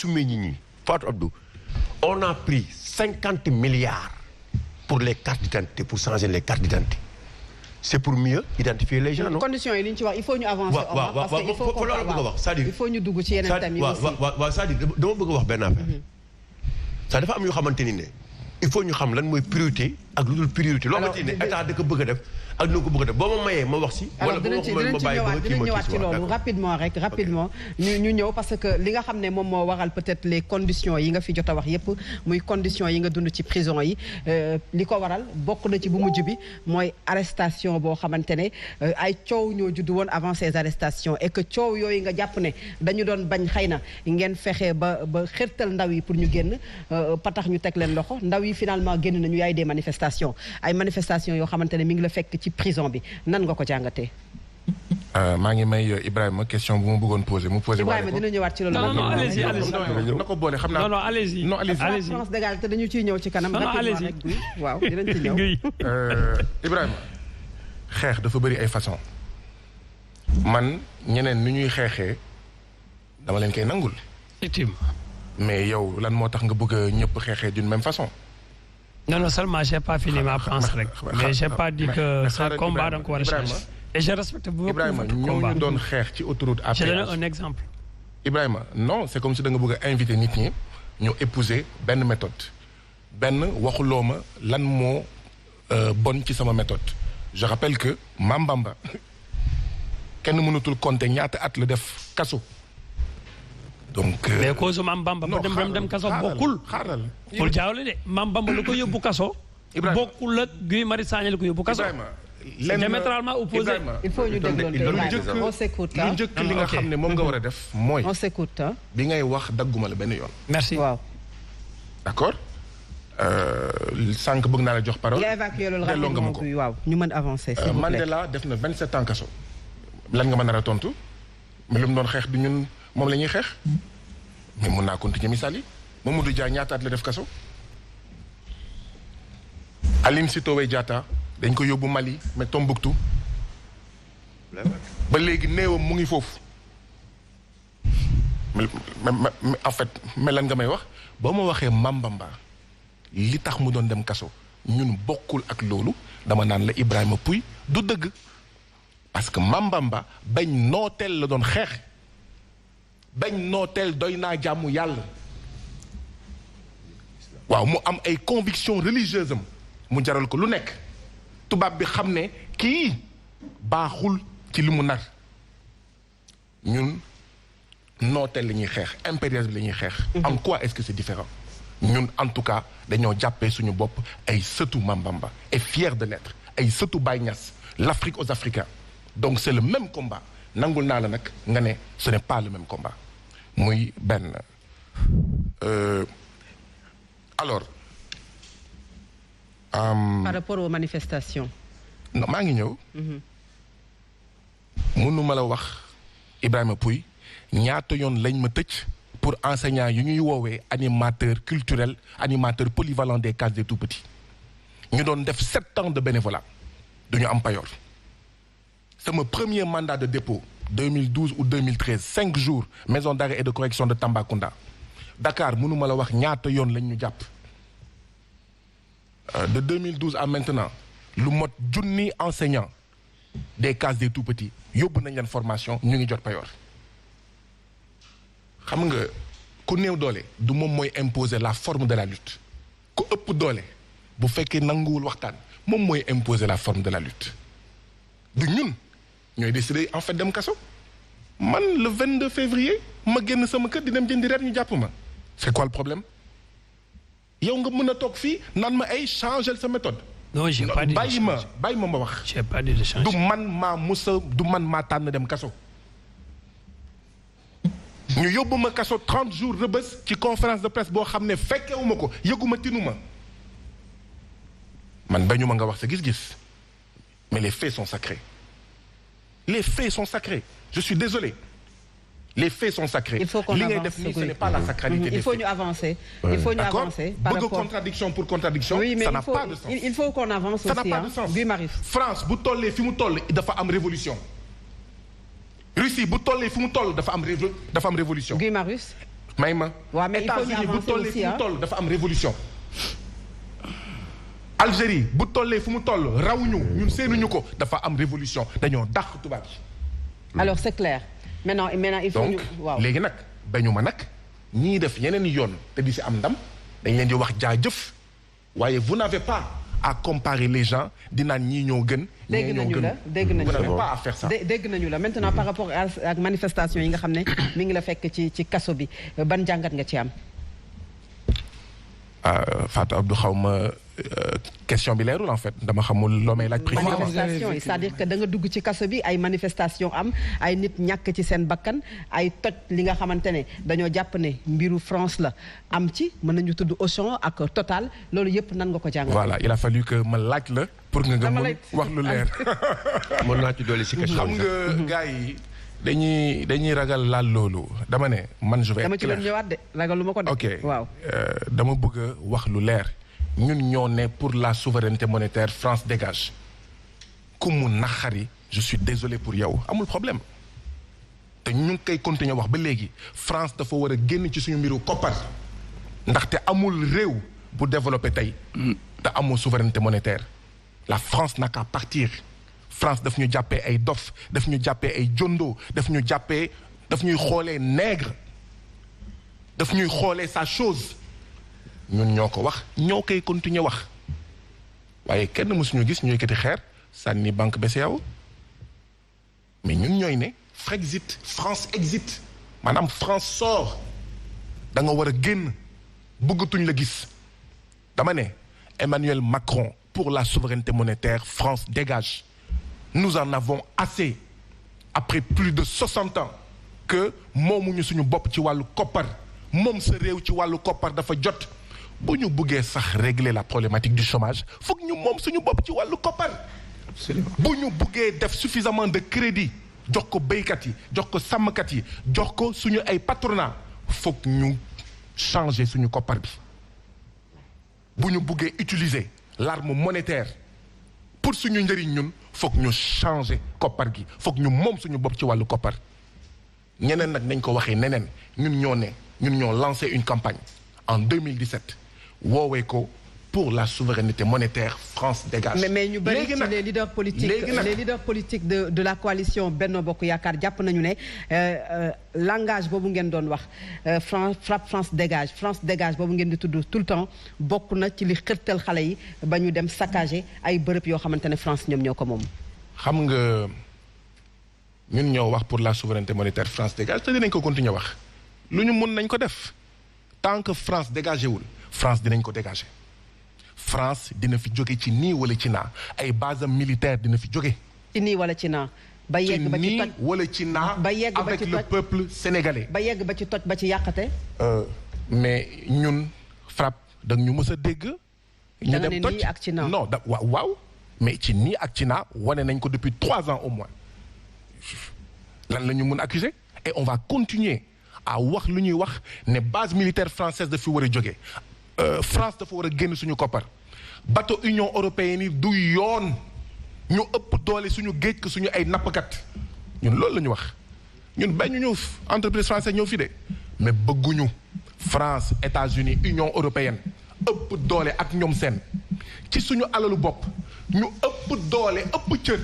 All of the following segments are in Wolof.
sumee ñi ñi Fatou Abdou on a pris 50 milliards pour les cartes d'identité pour changer les cartes d'identité c'est pour mieux identifier les gens non. conditions yi li ñu ci wax il faut ñu avancer. waaw parce que il faut qu'on bëgg a wax c'est-à-dire il faut ñu dugg ci yeneen tamit aussi. waaw c'est-à-dire dama bëgg a wax benn affaire. ça dafa am yoo xamante ni ne il faut ñu xam lan mooy priorité ak lu dul priorité. loo xamante ni état da ko bëgg a def ak dina ko bëgg a def boo ma mayee ma wax si. wala boo ma bàyyi ba dinañ ñëwaat ci loolu rapidement rek rapidement ñu ñëw parce que li nga xam ne moom moo waral peut-être les conditions yi nga fi jot a wax yépp muy conditions yi nga dund ci prison yi li ko waral bokk na ci bu mujj bi mooy arrestation boo xamante ne ay coow ñoo juddu woon avant ces arrestations et que coow yooyu nga jàpp ne dañu doon bañ xëy na ngeen fexe ba xërtal ndaw yi pour ñu génn patax ñu teg leen loxo ndaw yi finalement génn nañu yaay des manifestations ay manifestations yoo xamante ne mi ngi la fekk ci prison bi nan nga ko jàngatee. maa ngi may Ibrahima question bu ma bëggoon poser mu poser. Ibrahima dina ñëwaat ci loolu. non allez-y na ko boole xam naa. non allez-y. non allez-y. France d'égalité dañu ciy ñëw ci kanam. non allez-y waaw dinañ ci ñëw. Ibrahima xeex dafa bëri ay façon man ñeneen ni ñuy xeexee dama leen koy nangul. effectivement. mais yow lan moo tax nga bëgg a ñëpp xeexee d'une même façon. non seulement j'ai pas fini ma pensée rek. mais j'ai pas dit que ce combat da nga ko war a changer. et je respecte beaucoup Ibrahima votre combat. ñooñu doon xeex ci autoroute à je péage. donne un exemple. Ibrahima non c'est comme si da nga bëgg a inviter nit ñi ñu épouser benn méthode benn waxuloo ma lan moo bon ci sama méthode je rappelle que Mambamba kenn mënatul compter ñaata at la def kaso. donc mais cause Mame Bamba ba dem kaso bokkul. xaaral pour jaawle de Mame Bamba lu ko yóbbu kaso. bokkul ak Guy Marius Sagna lu ko yóbbu kaso. c'est diamétralement opposé. il faut ñu dégloonte on s'écoute lu njëkk li nga xam ne moom nga war a def mooy. on s'écoute bi ngay wax dagguma la benn yoon. merci waaw. d'accord sànq bëgg naa la jox parole. nga évacué loolu delloo nga ma ko waaw ñu mën avancer s'il vous plaît. Mandela def na 27 ans kaso. lan nga ma nar a tontu mais lu mu doon xeex du ñun moom la ñuy xeex mais mun naa continuer misaal yi Mamadou Dia ñaata at la def kaso. Aline Sitoé Diatta dañ ko yóbbu Mali mais Tombouctou ba léegi néewam mu ngi foofu mais en fait mais lan nga may wax boo ma waxee Mambamba li tax mu doon dem kaso ñun bokkul ak loolu dama naan la Ibrahima Pouye du dëgg parce que Mambamba bañ nooteel la doon xeex bañ nooteel doy naa jàmm yàlla waaw mu am ay convictions religieuses am mu jaral ko lu nekk tubaab bi xam ne kii baaxul ci li mu nar ñun nooteel la ñuy xeex impérialisme la ñuy xeex. en quoi est-ce que c'est différent ñun en tout cas dañoo jàppee suñu bopp ay sëtu Mambamba et fier de l'être ay sëtu Baye Niass l'Afrique aux Africains donc c'est le même combat nangul naa la nag nga ne ce n'est pas le même combat muy benn alors. par rapport aux manifestations. non maa ngi ñëw. mënuma la wax Ibrahima Pouye ñaata yoon lañ ma tëj pour enseignants yu ñuy woowee animateur culturel animateur polyvalent des cases des tout-petits ñu doon def 7 ans de bénévolat duñu am payoor sama premier mandat de dépôt 2012 ou 2013 5 jours maison d'arrêt et de correction de Tambacounda Dakar mënuma la wax ñaata yoon lañ ñu jàpp de 2012 à maintenant lu mot junni enseignants des cases des tout-petits yóbbu nañ leen formation ñu ngi jot payoor xam nga ku néew doole du moom mooy imposer la forme de la lutte ku ëpp doole bu fekkee nanguwul waxtaan moom mooy imposer la forme de la lutte du ñun ñooy décider en fait dem kaso man le 22 février ma génn sama kër di dem jëndi reer ñu jàpp ma c'est quoi le problème yow nga mën a toog fii naan ma ay changer sa méthode. non j'ai pas dit bàyyi ma ma wax. j'ai pas dit de changer. du man maa tànn dem kaso. ñu yóbbu ma kaso 30 jours rëbës ci conférence de presse boo xam ne fekkewuma ko yëguma tinuma man bañu ma nga wax sa gis-gis mais les faits sont sacrés les faits sont sacrés je suis désolé les faits sont sacrés. il faut qu'on li ngay avance def nii ce n'est pas la sacralité des faits. il faut ñu avancer. il faut ñu avancer par rapport bëgg contradiction pour contradiction. oui mais ça n'a pas de sens. il faut qu'on avance ça n'a aussi pas de sens. Guy Marius. France bu tollee fi mu toll dafa am révolution Russie bu tollee fi mu toll dafa am révolution Guy Marius. may ma. waaw mais il faut ñu États-Unis bu avancer tollee aussi fu mu toll dafa am révolution. Algérie bu tollee fu mu toll rawuñu ñun seenuñu ko dafa am révolution dañoo dàq tubaab yi. alors c'est clair maintenant il faut ñu donc léegi nag bañu ma nag ñii def yeneen yoon te di si am ndam dañ leen di wax jaajëf waaye vous n'avez pas à comparer les gens di naan ñii ñoo gën. dégg nañu la dégg nañu la vous n'avez pas à faire ça. dégg nañu la maintenant par rapport ak manifestation yi nga xam ne mi ngi la fekk ci kaso bi ban jàngat nga ci am. Fatou Abdou xaw ma question bi leerul en fait dama xamul loo may laaj. manifestation yi c'est-à-dire que da nga dugg ci kaso bi ay manifestation am ay nit ñàkk ci seen bakkan ay toj li nga xamante ne dañoo jàpp ne mbiru France la am ci mën nañu tudd Auchan ak Total loolu yëpp nan nga ko jàngat. voilà il a fallu que ma laaj la pour nga mun wax lu leer. mën naa ci dolli si question xam nga gars yi dañuy ragal laal loolu dama ne man je vais dama ci doon ñëwaat de ragalu ma ko de. ok waaw dama bëgg a wax lu leer ñun ñoo ne pour la souveraineté monétaire France dégage ku mu naxari je suis désolé pour yow amul problème te ñu ngi koy continuer wax ba léegi France dafa war a génn ci suñu mbiru koppar ndaxte amul réew bu développé tey te amul souveraineté monétaire la France n'a qu'à partir France daf ñu jàppee ay dof daf ñu jàppee ay jondo daf ñuy xoolee nègre daf ñuy xoolee sa chose ñun ñoo ko wax ñoo koy continuer wax waaye kenn mësuñu gis ñu yëkkati xeer sànni banque BCEAO mais ñun ñooy ne Frexit France exit maanaam France sort da nga war a génn bëggatuñ la gis dama ne Emmanuel Macron pour la souveraineté monétaire France dégage nous en avons assez après plus de 60 ans que moomuñu suñu bopp ci wàllu koppar moom sa réew ci wàllu koppar dafa jot bu ñu bëggee sax régler la problématique du chômage foog ñu moom suñu bopp ci wàllu koppar bu ñu bëggee def suffisamment de crédit jox ko béykat yi jox ko sàmmkat yi jox ko suñu ay patronat foog ñu changer suñu koppar bi bu ñu bëggee utiliser l'arme monétaire pour suñu njëriñ ñun foog ñu changer koppar gi foog ñu moom suñu bopp ci wàllu koppar ñeneen nag nañ ko waxee neneen ñun ñoo lancé une campagne en 2017 woowee ko pour la souveraineté monétaire France dégage. mais ñu bëri ci les leaders politiques de la coalition Benno Bokk Yaakaar jàpp nañu ne langage boobu ngeen doon wax France dégage boobu ngeen di tudd tout le temps bokk na ci li xërtal xale yi ba ñu dem saccager ay bërëb yoo xamante ne France ñoom ñoo ko moom. xam nga ñun ñoo wax pour la souveraineté monétaire France dégage te dinañ ko continuer wax lu ñu mun nañ ko def tant que France dégagé wul France dinañ ko dégager. France dina fi jóge ci nii wala ci naa ay base militaire dina fi jóge ci nii wala ci naa ba yegg ba ci toj nii wala ci naa ba yegg ba avec ci le toj peuple sénégalais ba yegg ba ci toj ba ci yàqate mais ñun frappe da ñu mës a dégg ñu da nga dem ne toj nii ak ci naa non da waaw mais ci nii ak ci naa wane nañ ko depuis 3 ans au moins lan la ñu mun accuser et on va continuer à wax lu ñuy wax ne base militaire française daf fi war a jóge France dafa war a génn suñu koppar bateau Union européenne yi du yoon ñu ëpp doole suñu géej ko suñu ay nappkat ñun loolu la ñu wax ñun bañ ñu entreprise française ñëw fi de mais bëgguñu France États-Unis Union européenne ëpp doole ak ñoom seen ci suñu alalu bopp ñu ëpp doole ëpp cër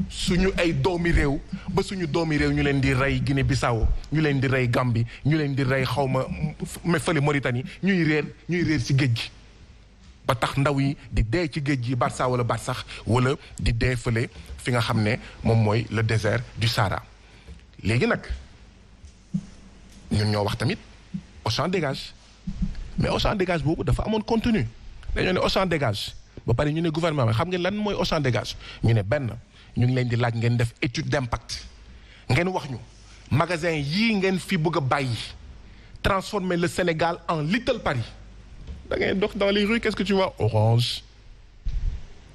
suñu ay doomi réew ba suñu doomi réew ñu leen di rey Guinée-Bissau ñu leen di rey Gambie ñu leen di rey xawma fële Mauritanie ñuy réer ci géej gi ba tax ndaw yi di dee ci géej gi Barça wala Barsax wala di dee fële fi nga xam ne moom mooy le désert du Sahara léegi nag ñun ñoo wax tamit Auchan dégage mais Auchan dégage boobu dafa amoon contenu dañoo ne Auchan dégage ba pare ñu ne gouvernement bi xam ngeen lan mooy Auchan dégage ñu ne benn ñu ngi leen di laaj ngeen def étude d'impact ngeen wax ñu magasin yii ngeen fi bëgg a bàyyi transformer le Sénégal en Little Paris da ngay dox dans les rues qu'est-ce que tu vois Orange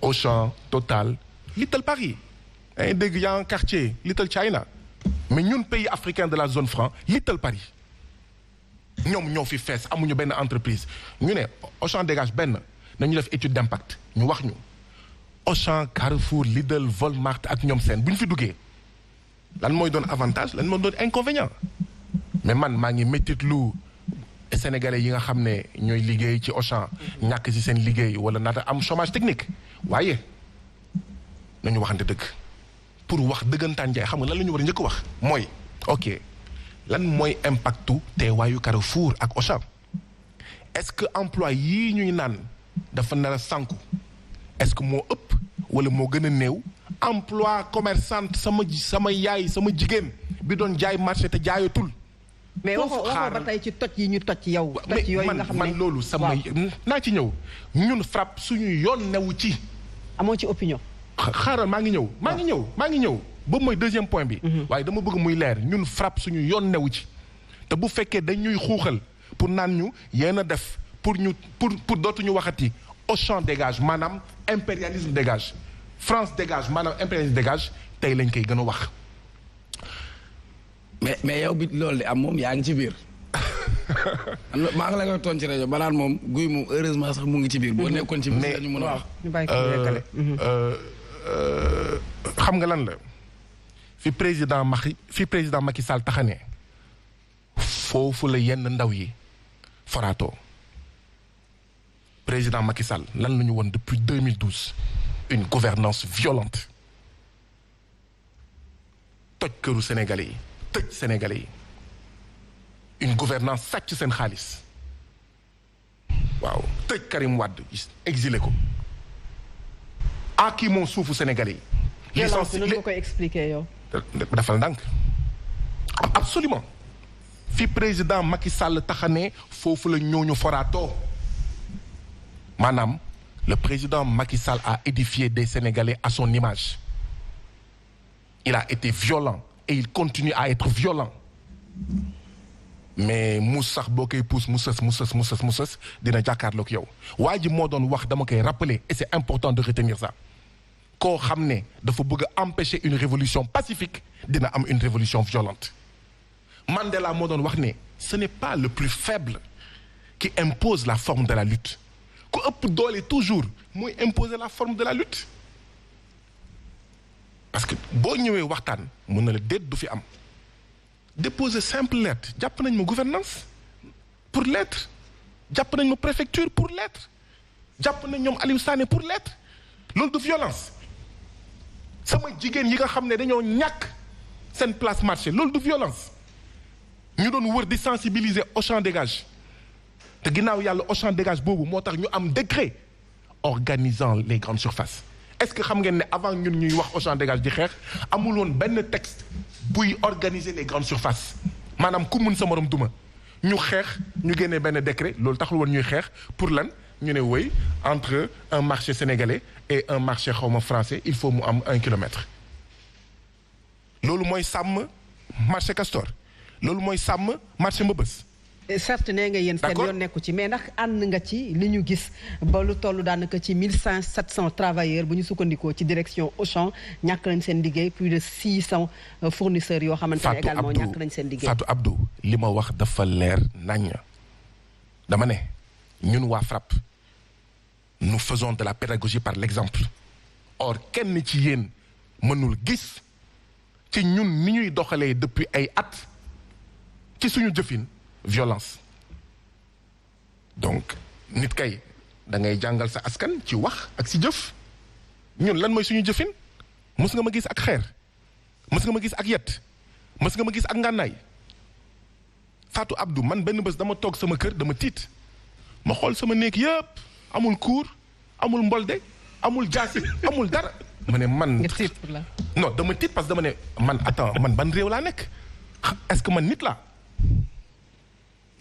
Auchan Total Little Paris da ngay dégg y a un quartier Little China mais ñun pays africain de la zone franc Little Paris ñoom ñoo fi fees amuñu benn entreprise ñu ne Auchan dégage benn nañu def étude d'impact ñu wax ñu Auchan Carrefour Lidl Walmart ak ñoom seen bu ñu fi duggee lan mooy doon avantage lan mooy doon inconvénient mais man maa ngi méttit lu sénégalais yi nga xam ne ñooy liggéey ci Auchan ñàkk ci seen liggéey wala naata am chômage technique waaye nañu waxante dëgg pour wax dëggantaan jaay xam nga lan la ñu war a njëkk wax mooy ok lan mooy impactu teewaayu Carrefour ak Auchan est-ce que emploi yii ñuy naan dafa nar a sànku est-ce que moo ëpp wala moo gën a néew emploi commerçante sama yaay sama jigéen bi doon jaay marché te jaayatul. mais waxoo ba tey ci toj yi ñu toj yow. toj yooyu nga xam ne man loolu sama naa ci ñëw ñun FRAPP suñu yoon newu ci. amoo ci opinion. xaaral maa ngi ñëw boobu mooy deuxième point bi. waaye dama bëgg muy leer ñun FRAPP suñu yoon newu ci. te bu fekkee dañuy xuuxal pour naan ñu yéen a def pour dootuñu waxati Auchan dégage maanaam impérialisme dégage France dégage maanaam impérialisme dégage tey lañ koy gën a wax. mais yow bi loolu de am moom yaa ngi ci biir maa ngi la koy toon ci rajo ba naan moom guy moom heureusement sax mu ngi ci biir. boo nekkoon ci biir dañu mën a wax. ñu bàyyi ko yeggale. xam nga lan la fi président Macky Sall taxane foofu la yenn ndaw yi foraatoo président Macky Sall lan la ñu woon depuis 2012 une gouvernance violente toj këru sénégalais yi tëj sénégalais yi une gouvernance sàcc seen xaalis waaw tëj Karim Wade exilé ko kii moom suufu sénégalais yi. licencié nga koy expliquer yow. dafal ndànk absolument fi président Macky Sall taxane foofu la ñooñu foraatoo maanaam le président Macky Sall a édifié des Sénégalais à son image. Il a été violent et il continue à être violent mais mu sax boo koy pousse mu sës dina jàkkaarloog yow waa ji moo doon wax dama koy rappeler et c'est important de retenir ça koo xam ne dafa bëgg a empêcher une révolution pacifique dina am une révolution violente. Mandela moo doon wax ne ce n'est pas le plus faible qui impose la forme de la lutte ku ëpp doole toujours mooy imposer la forme de la lutte. parce que boo ñëwee waxtaan mën na la déet du fi am déposer simple lettre jàpp nañ ma gouvernance pour lettre jàpp nañ ma préfecture pour lettre jàpp nañ ñoom Aliou Sané pour lettre loolu du violence. sama jigéen yi nga xam ne dañoo ñàkk seen place marché loolu du violence ñu doon wër di sensibiliser Auchan dégage te ginnaaw yàlla Auchan dégage boobu moo tax ñu am décret organisant les grandes surfaces. est-ce que xam ngeen ne avant ñun ñuy wax Auchan dégage di xeex amul woon benn texte buy organiser les grandes surfaces maanaam ku mun sa morom duma ñu xeex ñu génnee benn décret loolu taxul woon ñuy xeex pour lan ñu ne woy entre un marché sénégalais et un marché xawma français il faut mu am 1 kilomètre. loolu mooy sàmm marché Castor loolu mooy sàmm marché Mbëbës. certes nee nga yéen seen yoon nekku ci mais ndax ànd nga ci li ñu gis ba lu toll daanaka ci 1700 travailleurs bu ñu sukkandikoo ci direction Auchan ñàkk nañ seen liggéey plus de 600 fournisseurs yoo xamante ne également ñàkk nañ seen liggéey. Fatou Abdou li ma wax dafa leer nañ dama ne ñun waa FRAPP nous faisons de la pédagogie par l'exemple or kenn ci yéen mënul gis ci ñun ni ñuy doxalee depuis ay at ci suñu jëfin violence donc nit kay da ngay jàngal sa askan ci wax ak si jëf ñun lan mooy suñu jëfin mës nga ma gis ak xeer mës nga ma gis ak yet mës nga ma gis ak ngànnaay Fatou Abdou man benn bés dama toog sama kër dama tiit ma xool sama néeg yëpp amul kuur amul mbolde amul jaasi amul dara ma ne man non dama tiit parce que dama ne man attends man ban réew laa nekk est-ce que man nit laa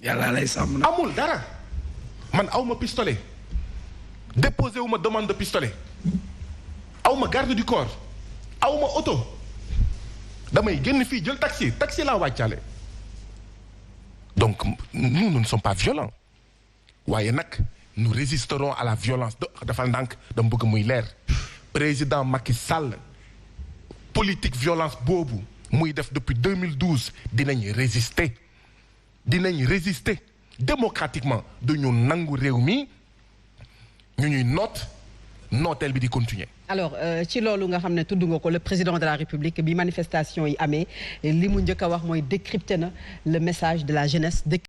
yàlla lay sàmm na amul dara man aw ma pistolet déposé wu ma demande de pistolet aw ma garde du corps aw ma auto damay génn fii jël taxi laa wàccaale donc nous ne sommes pas violents waaye nag nous résisterons à la violence dafal ndànk dama bëgg muy leer président Macky Sall politique violence boobu muy def depuis 2012 dinañ résister démocratiquement dañu nangu réew mi ñu ñuy nooteel bi di continuer. alors ci loolu nga xam ne tudd nga ko le président de la République bi manifestation yi amee li mu njëkk a wax mooy décrypter na le message de la jeunesse.